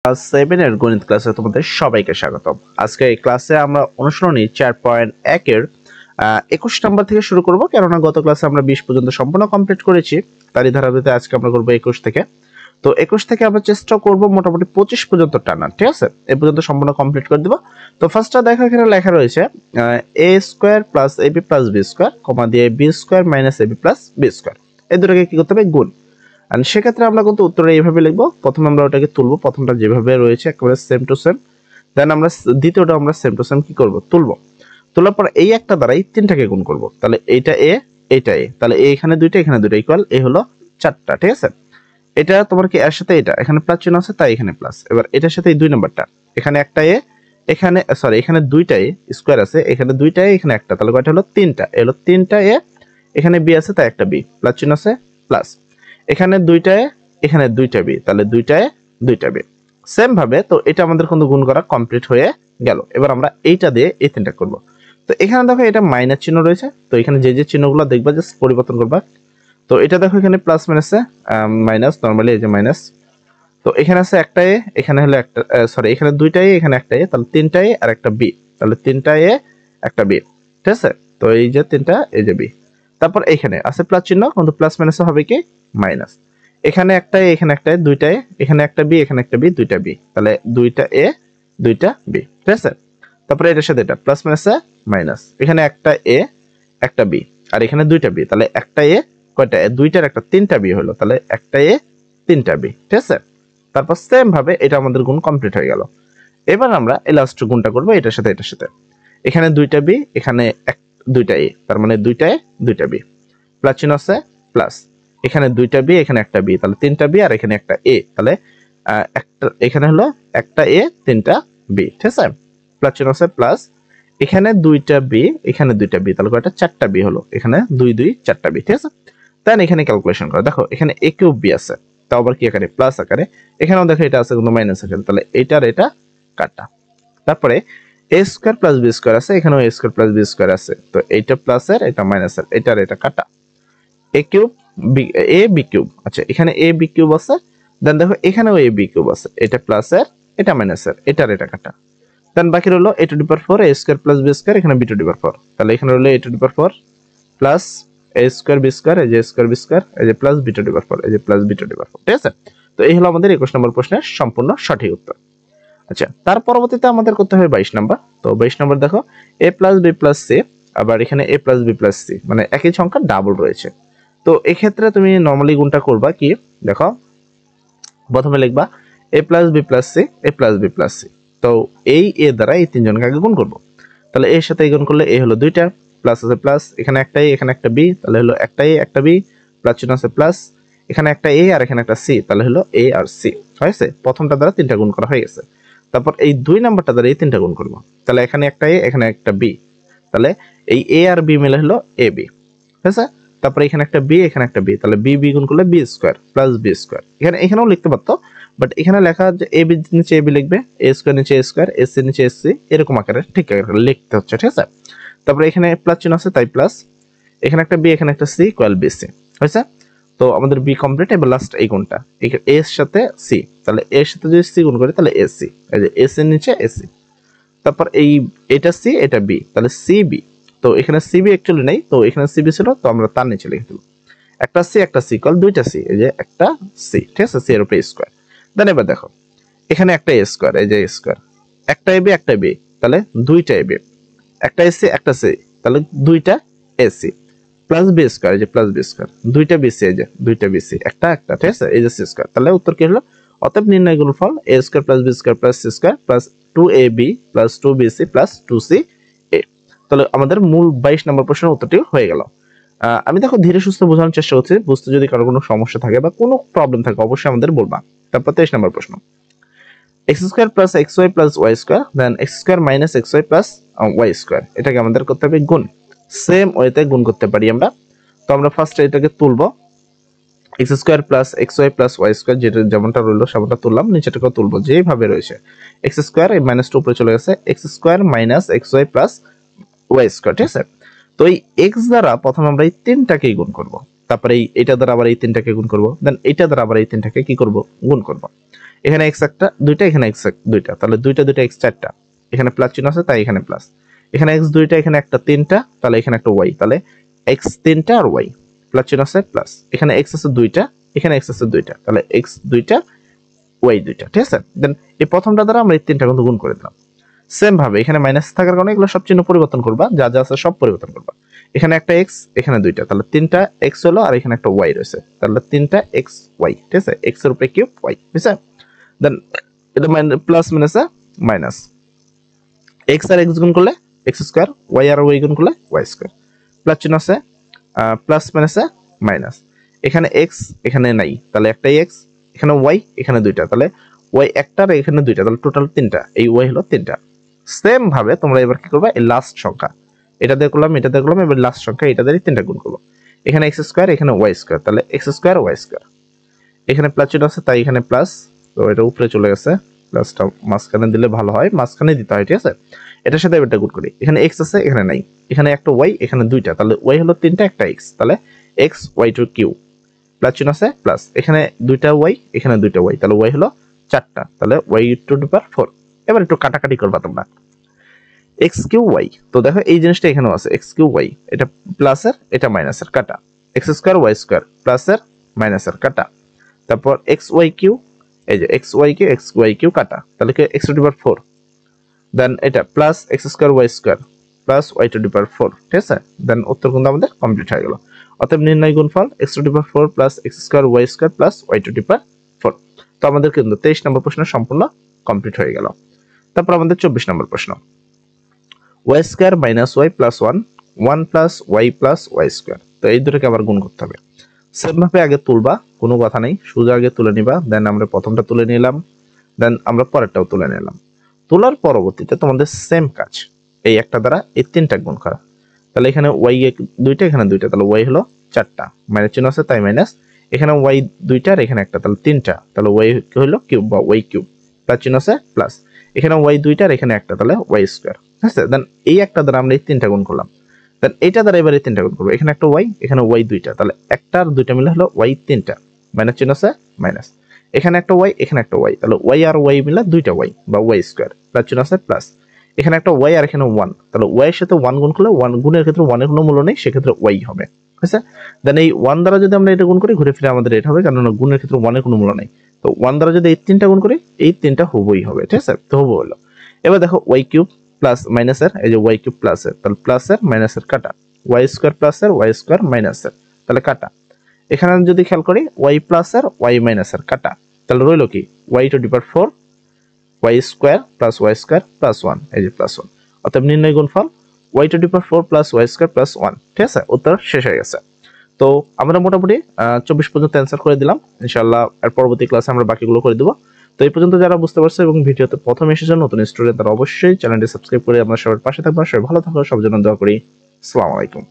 Class 7 এর গণিত ক্লাসে তোমাদের সবাইকে স্বাগতম। আজকে এই ক্লাসে আমরা অনুশীলনী 4.1 এর 21 নম্বর থেকে শুরু করব, কেননা গত ক্লাসে আমরা 20 পর্যন্ত সম্পূর্ণ কমপ্লিট করেছি। তারই ধারাবাহিকতায় আজকে আমরা করব 21 থেকে। তো 21 থেকে আমরা চেষ্টা করব মোটামুটি 25 পর্যন্ত টানা, ঠিক আছে? এই পর্যন্ত সম্পূর্ণ কমপ্লিট করে দেব। তো ফার্স্টটা দেখো, এখানে লেখা রয়েছে a square plus ab plus b square comma দিয়ে b square minus ab plus b square, এই দুটোকে কি করতে হবে? গুণ। আর সেক্ষেত্রে আমরা কিন্তু উত্তরে এইভাবে লিখবো। প্রথমে আমরা ওটাকে তুলবো, প্রথমটা যেভাবে রয়েছে একেবারে সেম টু সেম। দেন আমরা দ্বিতীয়টা আমরা সেম টু সেম কি করব? তুলবো। তোলার পর এই একটা দ্বারা এই তিনটাকে গুণ করব। তাহলে এইটা এ, এইটা এ, তাহলে এখানে দুইটা, এখানে দুইটা ইকুয়াল এ হলো 4টা, ঠিক আছে? এটা তোমার কি এর সাথে এটা এখানে প্লাস চিহ্ন আছে, তাই এখানে প্লাস। এবার এটার সাথে এই 2 নাম্বারটা, এখানে একটা এ, এখানে সরি এখানে দুইটা এ স্কয়ার আছে, এখানে দুইটা এ, এখানে একটা, তাহলে কয়টা হলো? 3টা। এ হলো 3টা এ, এখানে বি আছে তাই একটা বি, প্লাস চিহ্ন আছে প্লাস। এখানে দুইটা এ, এখানে দুইটা বি, তাহলে দুইটা এ দুইটা বি। সেম ভাবে তো এটা আমাদের কিন্তু গুণ করা কমপ্লিট হয়ে গেল। এবার আমরা এইটা দিয়ে এই তিনটা করব। তো এখানে দেখো এটা মাইনাস চিহ্ন রয়েছে, তো এখানে যে যে চিহ্নগুলো দেখবা জাস্ট পরিবর্তন করবা। তো এটা দেখো এখানে প্লাস মাইনাসে মাইনাস, নরমালি এই যে মাইনাস। তো এখানে আছে একটা এ, এখানে হলো একটা সরি এখানে দুইটা এ, এখানে একটা এ, তাহলে 3টা এ আর একটা বি, তাহলে 3টা এ একটা বি, ঠিক আছে? তো এই যে 3টা, এই যে বি। তারপর এখানে আছে প্লাস চিহ্ন, কিন্তু প্লাস মাইনাসে হবে কি মাইনাস। এখানে একটা এ, এখানে একটা এ, দুইটা এ, এখানে একটা বি, এখানে একটা বি, দুইটা বি, তাহলে দুইটা এ দুইটা বি, ঠিক আছে? তারপরে এটার সাথে এটা প্লাস মাইনাসে মাইনাস, এখানে একটা এ একটা বি আর এখানে দুইটা বি, তাহলে একটা এ কয়টা এ, দুইটার একটা 3টা বি হলো, তাহলে একটা এ 3টা বি, ঠিক আছে? তারপর সেম ভাবে এটা আমাদের গুণ কমপ্লিট হয়ে গেল। এবার আমরা এই লাস্ট গুণটা করব এটার সাথে এটার সাথে। এখানে দুইটা বি, এখানে দুইটা এ, তার মানে দুইটা এ দুইটা বি, প্লাস চিহ্ন আছে প্লাস। এখানে দুইটা বি, এখানে একটা বি, তাহলে 3টা বি আর এখানে একটা এ, তাহলে একটা এখানে হলো একটা এ 3টা বি, ঠিক আছে? প্লাস চিহ্ন আছে প্লাস। এখানে দুইটা বি, এখানে দুইটা বি, তাহলে কয়টা? 4টা বি হলো। এখানে 2 2 4টা বি, ঠিক আছে? দেন এখানে ক্যালকুলেশন করো, দেখো এখানে a কিউব বি আছে, তাও আবার কি আকারে? প্লাস আকারে। এখানেও দেখো এটা আছে কিন্তু মাইনাস আকারে, তাহলে এটার এটা কাটা। তারপরে a square plus b square আছে, এখানেও a square plus b square আছে, তো এইটা প্লাসের এটা মাইনাসের, এটার এটা কাটা। a cube B, a B cube, আচ্ছা এখানে a বি কিউব আছে। দেন দেখো এখানেও a বি কিউব আছে, এটা প্লাসের এটা মাইনাসের, এটার এটা কাটা। দেন বাকি রইলো a two the power 4 a square plus b square, এখানে b টু দি পাওয়ার 4, তাহলে এখানে রইলো a two the power 4 plus a square b square, এই যে স্কয়ার b স্কয়ার, এই যে plus b two the power 4, এই যে plus b two the power 4, ঠিক আছে? তো এই হলো আমাদের 21 নম্বর প্রশ্নের সম্পূর্ণ সঠিক উত্তর। আচ্ছা, তার পরবর্তীতে আমাদের করতে হবে 22 নাম্বার। তো 22 নাম্বার দেখো a plus b plus c, আবার এখানে a plus b plus c, মানে একই সংখ্যা ডাবল রয়েছে। তো এই ক্ষেত্রে তুমি নরমালি গুণটা করবা কি, দেখো প্রথমে লিখবা a plus b plus c, a plus b plus c। তো এই a দ্বারা এই তিনজনকে আগে গুণ করব। তাহলে এর সাথে গুণ করলে a হলো দুইটা, প্লাস আছে প্লাস, এখানে একটা a এখানে একটা b, তাহলে হলো একটা a একটা b, প্লাস চিহ্ন আছে প্লাস। এখানে একটা a আর এখানে একটা c, তাহলে হলো a আর c, হয়েছে? প্রথমটা দ্বারা তিনটা গুণ করা হয়ে গেছে। তারপর এই 2 নাম্বারটা দ্বারা এই তিনটা গুণ করব। তাহলে এখানে একটা a এখানে একটা b, তাহলে এই a আর b মিলে হলো ab, হয়েছে? তারপর এখানে একটা b এখানে একটা b, তাহলে b b গুণ করলে b square plus b square. এখানেও লিখতে পারতো, বাট এখানে লেখা যে a b নিচে a b লিখবে, a স্কয়ার নিচে a স্কয়ার, s c নিচে s c, এরকম আকারে ঠিক আকারে লিখতে হচ্ছে, ঠিক আছে? তারপর এখানে প্লাস চিহ্ন আছে তাই প্লাস, এখানে একটা b এখানে একটা c ইকুয়াল bc, হয়েছে? তো আমাদের b কমপ্লিট। এবার লাস্ট এই গুণটা a এর সাথে c, তাহলে a এর সাথে যদি c গুণ করি তাহলে sc, এই যে s এর নিচে sc। তারপর এই এটা c এটা b, তাহলে cb। তো এখানে cb অ্যাকচুয়ালি নাই, তো এখানে cb ছিল, তো আমরা তার নিচে লিখে দেব একটা c একটা c ইকুয়াল দুইটা c, এই যে একটা c, ঠিক আছে? c এর উপরে স্কয়ার। দেন এবার দেখো এখানে একটা a স্কয়ার, এই যে a স্কয়ার, একটা ab একটা b, তাহলে দুইটা ab, একটা sc একটা c, তাহলে দুইটা sc, প্লাস b স্কয়ার, এই যে প্লাস b স্কয়ার, দুইটা bc, এই যে দুইটা bc, একটা একটা, ঠিক আছে? এই যে c স্কয়ার। তাহলে উত্তর কি হলো? অতএব নির্ণয় গুণফল a square plus b square plus c square plus 2ab plus 2bc plus 2ca। তাহলে আমাদের মূল 22 নম্বর প্রশ্নের উত্তরটি হয়ে গেল। আমি দেখো ধীরে সুস্থে বোঝানোর চেষ্টা করছি, বুঝতে যদি কারো কোনো সমস্যা থাকে বা কোনো প্রবলেম থাকে অবশ্যই আমাদের বলবা। তারপর 23 নম্বর প্রশ্ন, x square plus xy plus y square then x square minus xy plus y square, এটাকে আমাদের করতে হবে গুণ। সেম ওয়েতে গুণ করতে পারি আমরা। তো আমরা ফার্স্ট এটাকে তুলবো, x square plus xy plus y square, যেটা যেমনটা রইলো সেমনটা তুললাম, নিচেটাকে তুলবো যেভাবে রয়েছে। x স্কয়ার এই মাইনাসটা উপরে চলে গেছে, x square minus xy plus y square, ঠিক আছে? তো এই x দ্বারা প্রথমে আমরা এই তিনটাকে গুণ করব, তারপরে এটা দ্বারা আবার এই তিনটাকে গুণ করব, দেন এটা দ্বারা আবার এই তিনটাকে কি করব? গুণ করব। এখানে x একটা দুইটা, এখানে x দুইটা, তাহলে দুইটা দুইটা x চারটা, এখানে প্লাস চিহ্ন আছে তাই এখানে প্লাস, এখানে x দুইটা, এখানে একটা তিনটা, তাহলে এখানে একটা y, তাহলে x তিনটা আর y, প্লাস চিহ্ন আছে প্লাস, এখানে x আছে দুইটা, এখানে x আছে দুইটা, তাহলে x দুইটা y দুইটা, ঠিক আছে। দেন এই প্রথমটা দ্বারা আমরা এই তিনটা কিন্তু গুণ করে দিলাম। সেম ভাবে এখানে মাইনাস থাকার কারণে এগুলো সব চিহ্ন পরিবর্তন করবা, যা যা আছে সব পরিবর্তন করবা। এখানে একটা x, এখানে দুইটা, তাহলে তিনটা x হলো, আর এখানে একটা y রয়েছে, তাহলে তিনটা x y, ঠিক আছে, x এর উপরে কিউব y, বুঝছেন। দেন এটা প্লাস মাইনাসে মাইনাস, x আর x গুণ করলে x স্কয়ার, y আর y গুণ করলে y স্কয়ার, প্লাস চিহ্ন আছে প্লাস মাইনাসে মাইনাস, এখানে x এখানে নাই, তাহলে একটাই x, এখানে y এখানে দুইটা, তাহলে y একটা আর এখানে দুইটা, তাহলে টোটাল তিনটা, এই y হলো তিনটা। সেম ভাবে তোমরা এবার কি করবা, এই লাস্ট সংখ্যা এটা দিয়ে করলাম, এটা দিয়ে করলাম, এবার লাস্ট সংখ্যা এটা দিয়ে তিনটা গুণ করবো। এখানে x স্কয়ার, এখানে y স্কয়ার, তাহলে x স্কয়ার y স্কয়ার, এখানে প্লাস চিহ্ন আছে তাই এখানে প্লাস, তো এটা উপরে চলে গেছে, প্লাসটা মাঝখানে দিলে ভালো হয়, মাঝখানে দিতে হয়, ঠিক আছে। এটার সাথে এটা গুণ করি, এখানে x আছে এখানে নাই, এখানে একটা y এখানে দুইটা, তাহলে y হলো তিনটা, একটা x, তাহলে x y two cube, plus চিহ্ন আছে প্লাস, এখানে দুইটা y এখানে দুইটা y, তাহলে y হলো চারটা, তাহলে y টু দি পাওয়ার 4। এবার একটু কাটাকাটি করবা তোমরা, x কিউ y, তো দেখো এই জিনিসটা এখানেও আছে x কিউ y, এটা প্লাসের এটা মাইনাসের, কাটা, x স্কয়ার y স্কয়ার, প্লাসের মাইনাসের, কাটা, তারপর x y কিউ, এই যে x y cube x y cube, কাটা, তাহলে কি x to the power 4, then এটা plus x square y square plus y to the power 4, ঠিক আছে। দেন উত্তর কিন্তু আমাদের কমপ্লিট হয়ে গেল। অতএব নির্ণয় গুণফল x to the power 4 plus x square y square plus y to the power 4। তো আমাদের কিন্তু 23 নম্বর প্রশ্ন সম্পূর্ণ কমপ্লিট হয়ে গেল। তারপর আমাদের 24 নম্বর প্রশ্ন, y square minus y plus 1 1 plus y plus y square, তো এই দুটোকে আবার গুণ করতে হবে। সেম ভাবে আগে তুলবা, কোনো কথা নেই, সোজা আগে তুলে নিবা, দেন আমরা প্রথমটা তুলে নিলাম, দেন আমরা পরেরটাও তুলে নিলাম। তোলার পরবর্তীতে তোমাদের সেম কাজ, এই একটা দ্বারা এই তিনটা গুণ করা, তাহলে এখানে y দুইটা, এখানে দুইটা, তাহলে y হলো চারটা, মাইনাস চিহ্ন আছে তাই মাইনাস, এখানে y দুইটা আর এখানে একটা, তাহলে তিনটা, তাহলে y হলো কিউব বা y কিউব, প্লাস চিহ্ন আছে প্লাস, এখানে y দুইটা আর এখানে একটা, তাহলে y স্কয়ার, ঠিক আছে। দেন এই একটা দ্বারা আমরা এই তিনটা গুণ করলাম, দেন এইটা দ্বারা এবার এই তিনটা গুণ করবো, এখানে একটা y এখানে y দুইটা, তাহলে একটা আর দুইটা মিলে হলো y তিনটা, মাইনাস চিহ্ন আছে মাইনাস, এখানে একটা y এখানে একটা y, তাহলে y আর y মিলে দুইটা y বা y স্কয়ার, প্লাস চিহ্ন আছে প্লাস, এখানে একটা y আর এখানে 1, তাহলে y এর সাথে 1 গুণ করলে 1 গুণের ক্ষেত্রে 1 এর কোনো মূল্য নেই, সেক্ষেত্রে y হবে, ঠিক আছে। দেন এই 1 দ্বারা যদি আমরা এটা গুণ করি, ঘুরে ফিরে আমাদের এটা হবে, কারণ গুণের ক্ষেত্রে 1 এর কোনো মূল্য নেই, তো 1 দ্বারা যদি এই তিনটা গুণ করি, এই তিনটা হবই হবে, ঠিক আছে, তো হবো হলো। এবার দেখো y কিউব প্লাস মাইনাসের, এই যে y কিউব প্লাসের, তাহলে প্লাসের মাইনাসের কাটা, y স্কয়ার প্লাসের y স্কয়ার মাইনাসের, তাহলে কাটা, এখানে যদি খেয়াল করি y প্লাসের y মাইনাসের, কাটা, তাহলে রইল কি y to the power 4 y square plus y square plus 1, এই যে প্লাস 1, অতএব নির্ণয় গুণফল y to the power 4 plus y square plus 1, ঠিক আছে। উত্তর শেষ হয়ে গেছে। তো আমরা মোটামুটি 24 পর্যন্ত অ্যান্সার করে দিলাম, ইনশাআল্লাহ এর পরবর্তী ক্লাসে আমরা বাকিগুলো করে দেব। তো এই পর্যন্ত যারা বুঝতে পারছে এবং ভিডিওতে প্রথম এসেছেন নতুন স্টুডেন্ট, তারা অবশ্যই চ্যানেলটি সাবস্ক্রাইব করে আপনার সবার পাশে থাকবেন। সবাই ভালো থাকুন, সবার জন্য দোয়া করি। আসসালামু আলাইকুম।